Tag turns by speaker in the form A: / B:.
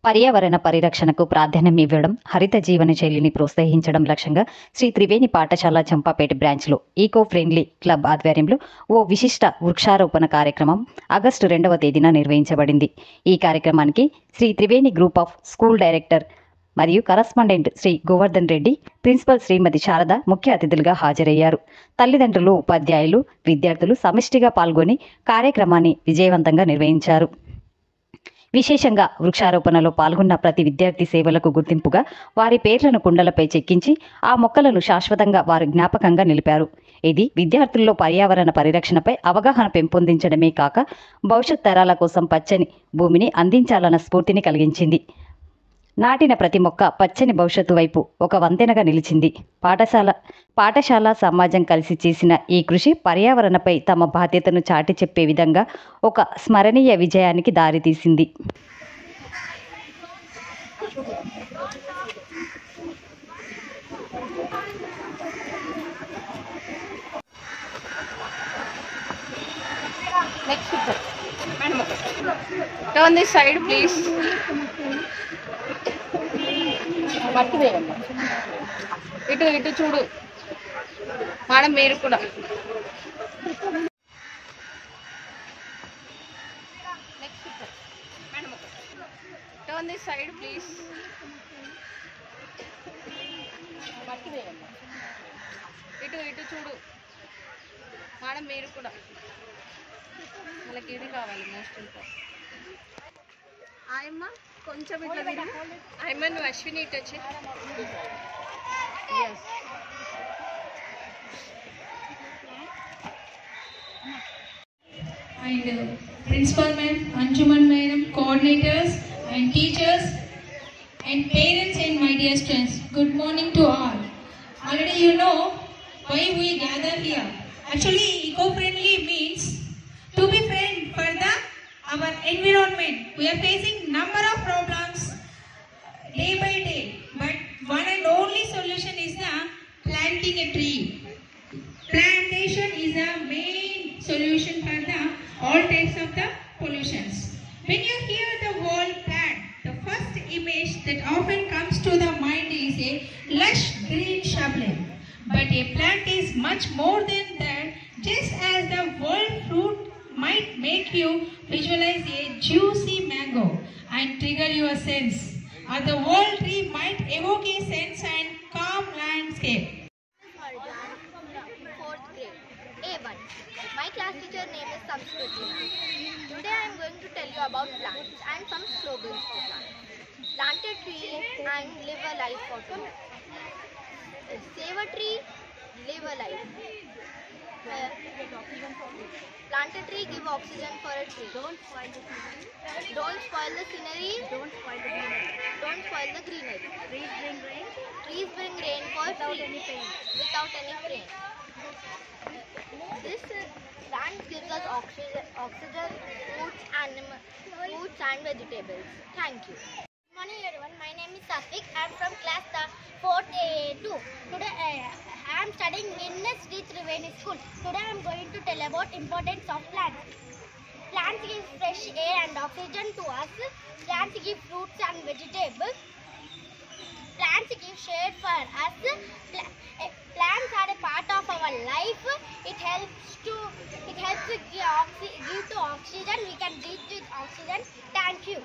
A: పర్యావరణ పరిరక్షణకు ప్రాధాన్యం ఇవ్వడం, హరిత జీవన శైలిని ప్రోత్సహించడం లక్ష్యంగా శ్రీ త్రివేణి పాఠశాల చంపాపేట బ్రాంచ్లో ఈకో ఫ్రెండ్లీ క్లబ్ ఆధ్వర్యంలో ఓ విశిష్ట వృక్షారోపణ కార్యక్రమం ఆగస్టు 2వ తేదీన నిర్వహించబడింది. ఈ కార్యక్రమానికి Shri Triveni group of school director మరియు కరస్పాండెంట్ శ్రీ గోవర్ధన్ రెడ్డి, ప్రిన్సిపల్ శ్రీమతి శారద ముఖ్య అతిథులుగా హాజరయ్యారు. తల్లిదండ్రులు, ఉపాధ్యాయులు, విద్యార్థులు సమిష్టిగా పాల్గొని కార్యక్రమాన్ని విజయవంతంగా నిర్వహించారు. విశేషంగా వృక్షారోపణలో పాల్గొన్న ప్రతి విద్యార్థి సేవలకు గుర్తింపుగా వారి పేర్లను కుండలపై చెక్కించి ఆ మొక్కలను శాశ్వతంగా వారి జ్ఞాపకంగా నిలిపారు. ఇది విద్యార్థుల్లో పర్యావరణ పరిరక్షణపై అవగాహన పెంపొందించడమే కాక భవిష్యత్ తరాల కోసం పచ్చని భూమిని అందించాలన్న స్ఫూర్తిని కలిగించింది. నాటిన ప్రతి మొక్క పచ్చని భవిష్యత్తు వైపు ఒక వంతెనగా నిలిచింది. పాఠశాల సమాజం కలిసి చేసిన ఈ కృషి పర్యావరణపై తమ బాధ్యతను చాటి చెప్పే విధంగా ఒక స్మరణీయ విజయానికి దారితీసింది.
B: Turn this side, please. ఇటు చూడు మేడం, మీరు కూడా. Turn this side, please. ఇటు చూడు మేడం, మీరు కూడా. వాళ్ళకి ఇది కావాలి మోస్ట్ ఇంపార్టెంట్. ఆయమ్మ కొంచెం ఇట్లా తిరిగి. ఆయమ్మ నువ్వు అశ్విని ఇటు వచ్చి. Yes.
C: And principal ma'am, Anjuman madam, coordinators and teachers and parents and my dear students, good morning to all. Already you know why we gather here. Actually, eco-friendly means to be friend for our environment. We are facing number of problems day by day, but one and only solution is the planting a tree. Plantation is the main solution for all types of the pollutions. When you hear the word plant, the first image that often comes to the mind is a lush green shrubland. But a plant is much more than that. Just as the word fruit might make you visualize a juicy mango and trigger your sense, or the whole tree might evoke a sense and calm landscape.
D: Fourth grade, A1. My class teacher name is Samskriti. Today I am going to tell you about plants and some slogans for plants. Plant a tree and live a life for two. Save a tree, live a life. Plant a tree, give oxygen for a tree. Don't spoil the scenery. Don't spoil the scenery. Don't spoil the greenery. Don't spoil the greenery. Trees bring rain. Trees bring rain for without any pain. Without any pain. This plant gives us oxygen, fruits and vegetables. Thank you. Good morning everyone. My name is Satvik. I am from class 4th A2. Today I am studying in Sri Triveni School. Today I am going to tell about importance of plants. Plants give fresh air and oxygen to us. Plants give fruits and vegetables. Plants give shade for us. Plants are a part of our life. It helps to give to oxygen. We can breathe with oxygen. Thank you.